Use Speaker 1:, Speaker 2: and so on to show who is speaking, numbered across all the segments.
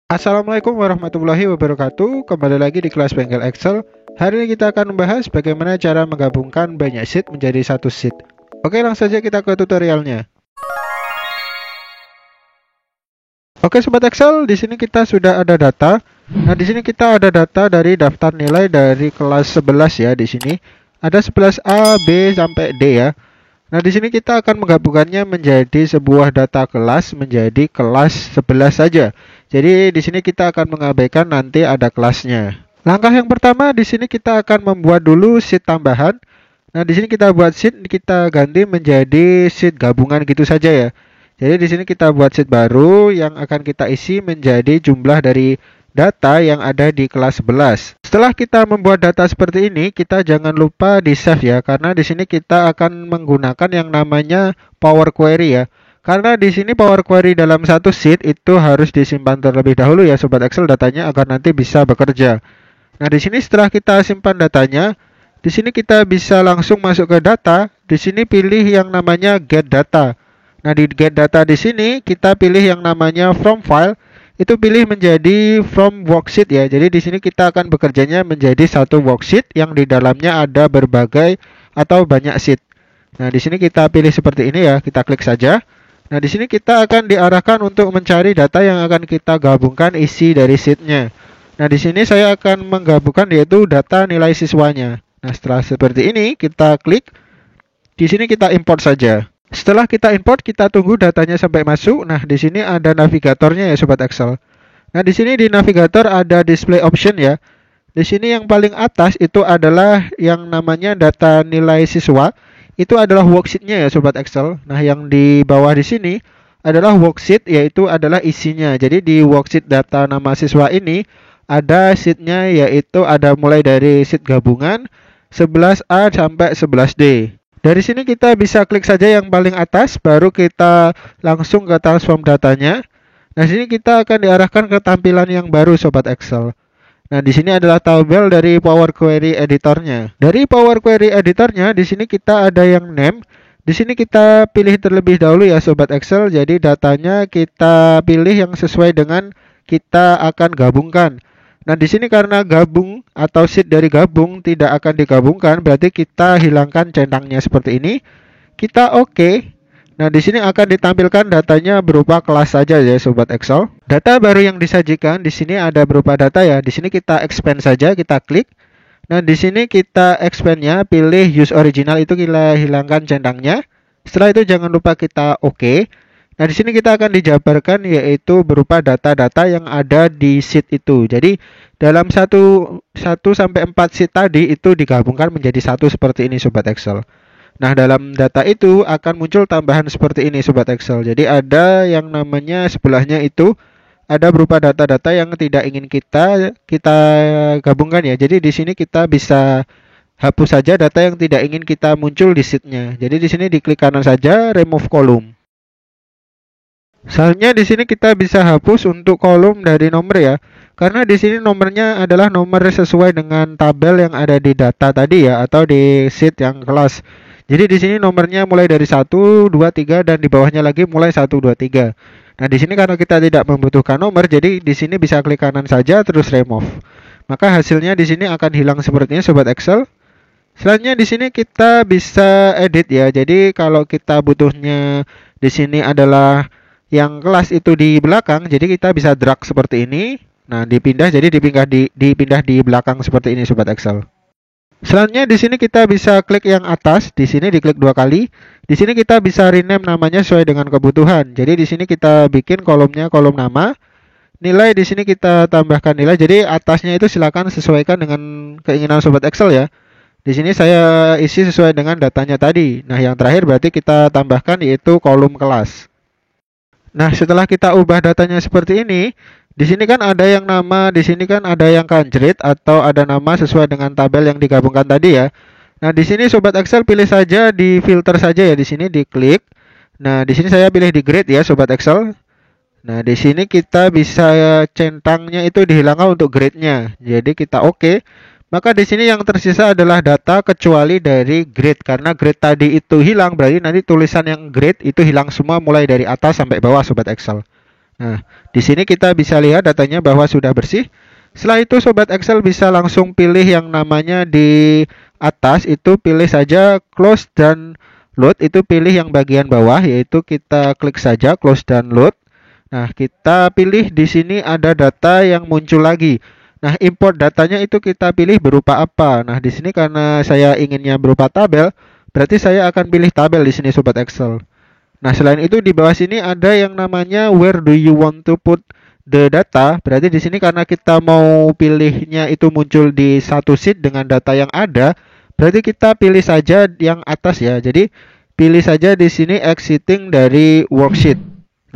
Speaker 1: Assalamualaikum warahmatullahi wabarakatuh. Kembali lagi di kelas Bengkel Excel. Hari ini kita akan membahas bagaimana cara menggabungkan banyak sheet menjadi satu sheet. Oke, langsung saja kita ke tutorialnya. Oke, sobat Excel, di sini kita sudah ada data. Nah, di sini kita ada data dari daftar nilai dari kelas 11 ya. Di sini ada 11A, B sampai D ya. Nah, di sini kita akan menggabungkannya menjadi sebuah data kelas menjadi kelas 11 saja. Jadi di sini kita akan mengabaikan nanti ada kelasnya. Langkah yang pertama di sini kita akan membuat dulu sheet tambahan. Nah, di sini kita buat sheet, kita ganti menjadi sheet gabungan gitu saja ya. Jadi di sini kita buat sheet baru yang akan kita isi menjadi jumlah dari data yang ada di kelas 11. Setelah kita membuat data seperti ini, kita jangan lupa di save ya, karena di sini kita akan menggunakan yang namanya Power Query ya. Karena di sini Power Query dalam satu sheet itu harus disimpan terlebih dahulu ya sobat Excel datanya agar nanti bisa bekerja. Nah, di sini setelah kita simpan datanya, di sini kita bisa langsung masuk ke data. Di sini pilih yang namanya Get Data. Nah, di Get Data di sini kita pilih yang namanya From File. Itu pilih menjadi from worksheet ya. Jadi di sini kita akan bekerjanya menjadi satu worksheet yang di dalamnya ada berbagai atau banyak sheet. Nah, di sini kita pilih seperti ini ya. Kita klik saja. Nah, di sini kita akan diarahkan untuk mencari data yang akan kita gabungkan isi dari sheetnya. Nah, di sini saya akan menggabungkan yaitu data nilai siswanya. Nah, setelah seperti ini kita klik. Di sini kita import saja. Setelah kita import, kita tunggu datanya sampai masuk. Nah, di sini ada navigatornya ya sobat Excel. Nah, di sini di navigator ada display option ya. Di sini yang paling atas itu adalah yang namanya data nilai siswa. Itu adalah worksheet-nya ya sobat Excel. Nah, yang di bawah di sini adalah worksheet yaitu adalah isinya. Jadi di worksheet data nama siswa ini ada sheet-nya yaitu ada mulai dari sheet gabungan 11A sampai 11D. Dari sini kita bisa klik saja yang paling atas, baru kita langsung ke transform datanya. Nah, sini kita akan diarahkan ke tampilan yang baru sobat Excel. Nah, di sini adalah tabel dari Power Query editornya. Dari Power Query editornya, di sini kita ada yang name. Di sini kita pilih terlebih dahulu ya sobat Excel. Jadi datanya kita pilih yang sesuai dengan kita akan gabungkan. Nah, di sini karena gabung atau sheet dari gabung tidak akan digabungkan, berarti kita hilangkan centangnya seperti ini. Kita oke. Nah, di sini akan ditampilkan datanya berupa kelas saja ya sobat Excel. Data baru yang disajikan di sini ada berupa data ya. Di sini kita expand saja, kita klik. Nah, di sini kita expand-nya, pilih use original itu kita hilangkan centangnya. Setelah itu jangan lupa kita oke. Nah, di sini kita akan dijabarkan yaitu berupa data-data yang ada di sheet itu. Jadi, dalam 1 sampai 4 sheet tadi itu digabungkan menjadi satu seperti ini sobat Excel. Nah, dalam data itu akan muncul tambahan seperti ini sobat Excel. Jadi, ada yang namanya sebelahnya itu ada berupa data-data yang tidak ingin kita gabungkan ya. Jadi, di sini kita bisa hapus saja data yang tidak ingin kita muncul di sheet-nya. Jadi, di sini diklik kanan saja remove column. Selanjutnya di sini kita bisa hapus untuk kolom dari nomor ya. Karena di sini nomornya adalah nomor sesuai dengan tabel yang ada di data tadi ya atau di sheet yang kelas. Jadi di sini nomornya mulai dari 1, 2, 3 dan di bawahnya lagi mulai 1, 2, 3. Nah, di sini karena kita tidak membutuhkan nomor, jadi di sini bisa klik kanan saja terus remove. Maka hasilnya di sini akan hilang sepertinya sobat Excel. Selanjutnya di sini kita bisa edit ya. Jadi kalau kita butuhnya di sini adalah yang kelas itu di belakang, jadi kita bisa drag seperti ini. Nah, dipindah jadi dipindah di belakang seperti ini sobat Excel. Selanjutnya di sini kita bisa klik yang atas, di sini diklik 2 kali. Di sini kita bisa rename namanya sesuai dengan kebutuhan. Jadi di sini kita bikin kolomnya kolom nama. Nilai di sini kita tambahkan nilai. Jadi atasnya itu silakan sesuaikan dengan keinginan sobat Excel ya. Di sini saya isi sesuai dengan datanya tadi. Nah, yang terakhir berarti kita tambahkan yaitu kolom kelas. Nah, setelah kita ubah datanya seperti ini, di sini kan ada yang nama, di sini kan ada yang kanjrit atau ada nama sesuai dengan tabel yang digabungkan tadi ya. Nah, di sini sobat Excel pilih saja di filter saja ya, di sini diklik. Nah, di sini saya pilih di grade ya sobat Excel. Nah, di sini kita bisa centangnya itu dihilangkan untuk grade-nya. Jadi kita oke. Maka di sini yang tersisa adalah data kecuali dari grade. Karena grade tadi itu hilang, berarti nanti tulisan yang grade itu hilang semua mulai dari atas sampai bawah sobat Excel. Nah, di sini kita bisa lihat datanya bahwa sudah bersih. Setelah itu Sobat Excel bisa langsung pilih yang namanya di atas, itu pilih saja close dan load, itu pilih yang bagian bawah, yaitu kita klik saja close dan load. Nah, kita pilih di sini ada data yang muncul lagi. Nah, import datanya itu kita pilih berupa apa. Nah, di sini karena saya inginnya berupa tabel, berarti saya akan pilih tabel di sini Sobat Excel. Nah, selain itu di bawah sini ada yang namanya where do you want to put the data. Berarti di sini karena kita mau pilihnya itu muncul di satu sheet dengan data yang ada, berarti kita pilih saja yang atas ya. Jadi pilih saja di sini exiting dari worksheet.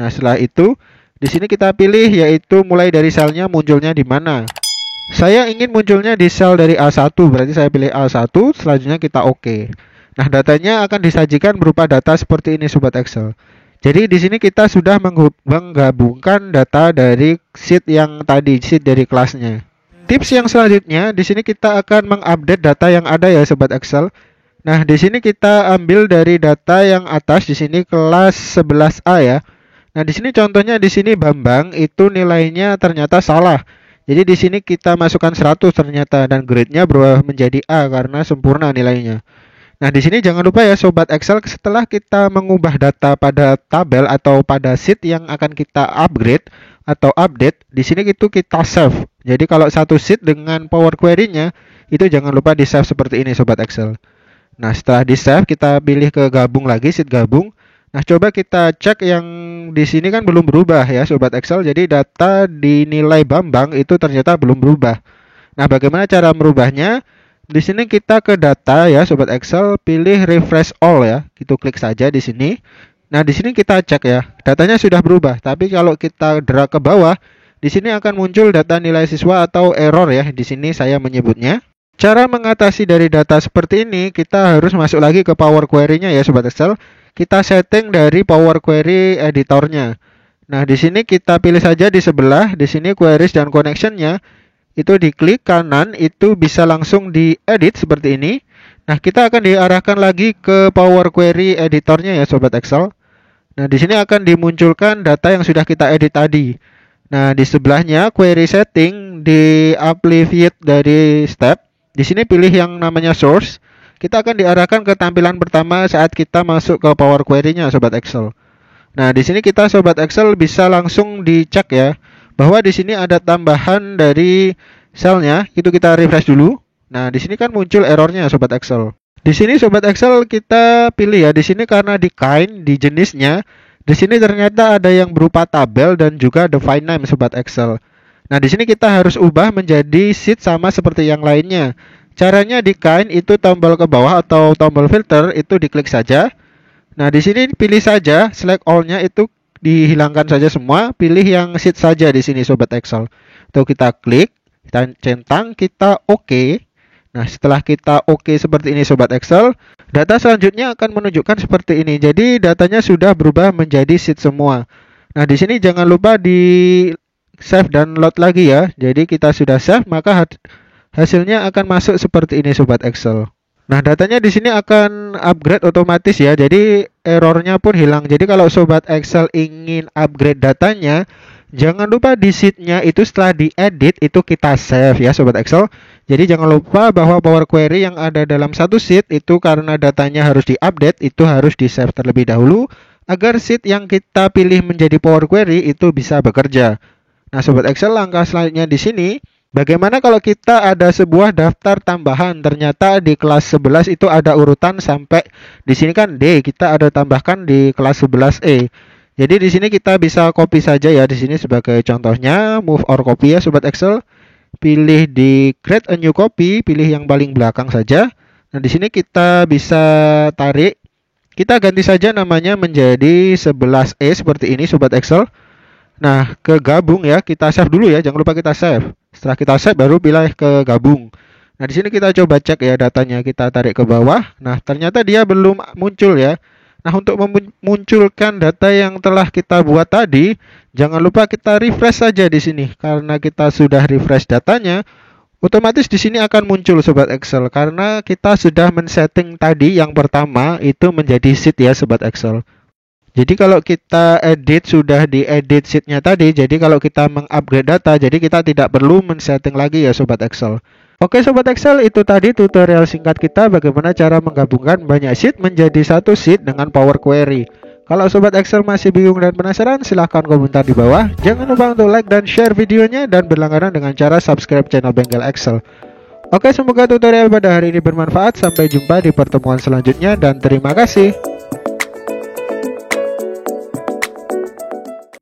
Speaker 1: Nah, setelah itu di sini kita pilih yaitu mulai dari selnya munculnya di mana. Saya ingin munculnya di sel dari A1, berarti saya pilih A1, selanjutnya kita oke. Nah, datanya akan disajikan berupa data seperti ini Sobat Excel. Jadi di sini kita sudah menggabungkan data dari sheet yang tadi, sheet dari kelasnya. Tips yang selanjutnya, di sini kita akan mengupdate data yang ada ya Sobat Excel. Nah, di sini kita ambil dari data yang atas, di sini kelas 11A ya. Nah, di sini contohnya di sini Bambang itu nilainya ternyata salah. Jadi di sini kita masukkan 100 ternyata dan grade-nya berubah menjadi A karena sempurna nilainya. Nah, di sini jangan lupa ya Sobat Excel, setelah kita mengubah data pada tabel atau pada sheet yang akan kita upgrade atau update, di sini itu kita save. Jadi kalau satu sheet dengan Power Query-nya, itu jangan lupa di save seperti ini Sobat Excel. Nah, setelah di save kita pilih ke gabung lagi, sheet gabung. Nah, coba kita cek yang di sini kan belum berubah ya Sobat Excel. Jadi data di nilai Bambang itu ternyata belum berubah. Nah, bagaimana cara merubahnya? Di sini kita ke data ya Sobat Excel, pilih refresh all ya. Kita klik saja di sini. Nah, di sini kita cek ya, datanya sudah berubah. Tapi kalau kita drag ke bawah, di sini akan muncul data nilai siswa atau error ya. Di sini saya menyebutnya. Cara mengatasi dari data seperti ini, kita harus masuk lagi ke Power Query-nya ya Sobat Excel. Kita setting dari Power Query editornya. Nah, di sini kita pilih saja di sebelah, di sini queries dan connection-nya. Itu diklik kanan, itu bisa langsung diedit seperti ini. Nah, kita akan diarahkan lagi ke Power Query editornya ya Sobat Excel. Nah, di sini akan dimunculkan data yang sudah kita edit tadi. Nah, di sebelahnya query setting di alleviate dari step. Di sini pilih yang namanya source. Kita akan diarahkan ke tampilan pertama saat kita masuk ke Power Query-nya Sobat Excel. Nah, di sini kita Sobat Excel bisa langsung dicek ya, bahwa di sini ada tambahan dari selnya. Itu kita refresh dulu. Nah, di sini kan muncul errornya Sobat Excel. Di sini Sobat Excel kita pilih ya, di sini karena di kind, di jenisnya, di sini ternyata ada yang berupa tabel dan juga define name Sobat Excel. Nah, di sini kita harus ubah menjadi sheet sama seperti yang lainnya. Caranya di kind itu tombol ke bawah atau tombol filter itu diklik saja. Nah, di sini pilih saja select all-nya, itu dihilangkan saja semua, pilih yang sheet saja di sini Sobat Excel. Tuh kita klik, kita centang, kita oke. Nah, setelah kita oke seperti ini Sobat Excel, data selanjutnya akan menunjukkan seperti ini. Jadi datanya sudah berubah menjadi sheet semua. Nah, di sini jangan lupa di save dan load lagi ya. Jadi kita sudah save, maka hasilnya akan masuk seperti ini Sobat Excel. Nah, datanya di sini akan upgrade otomatis ya. Jadi errornya pun hilang. Jadi kalau Sobat Excel ingin upgrade datanya, jangan lupa di sheet-nya itu setelah diedit itu kita save ya Sobat Excel. Jadi jangan lupa bahwa Power Query yang ada dalam satu sheet itu karena datanya harus diupdate, itu harus di save terlebih dahulu agar sheet yang kita pilih menjadi Power Query itu bisa bekerja. Nah, Sobat Excel, langkah selanjutnya di sini, bagaimana kalau kita ada sebuah daftar tambahan? Ternyata di kelas 11 itu ada urutan sampai di sini kan D, kita ada tambahkan di kelas 11E. Jadi di sini kita bisa copy saja ya di sini sebagai contohnya, move or copy ya Sobat Excel. Pilih di create a new copy, pilih yang paling belakang saja. Nah, di sini kita bisa tarik. Kita ganti saja namanya menjadi 11E seperti ini Sobat Excel. Nah, ke gabung ya, kita save dulu ya, jangan lupa kita save. Setelah kita save baru pilih ke gabung. Nah, di sini kita coba cek ya datanya, kita tarik ke bawah. Nah, ternyata dia belum muncul ya. Nah, untuk memunculkan data yang telah kita buat tadi, jangan lupa kita refresh saja di sini. Karena kita sudah refresh datanya, otomatis di sini akan muncul Sobat Excel. Karena kita sudah men-setting tadi yang pertama itu menjadi sheet ya Sobat Excel. Jadi kalau kita edit sudah di edit sheetnya tadi, jadi kalau kita mengupgrade data, jadi kita tidak perlu men-setting lagi ya Sobat Excel. Oke Sobat Excel, itu tadi tutorial singkat kita bagaimana cara menggabungkan banyak sheet menjadi satu sheet dengan Power Query. Kalau Sobat Excel masih bingung dan penasaran, silahkan komentar di bawah. Jangan lupa untuk like dan share videonya dan berlangganan dengan cara subscribe channel Bengkel Excel. Oke, semoga tutorial pada hari ini bermanfaat. Sampai jumpa di pertemuan selanjutnya dan terima kasih.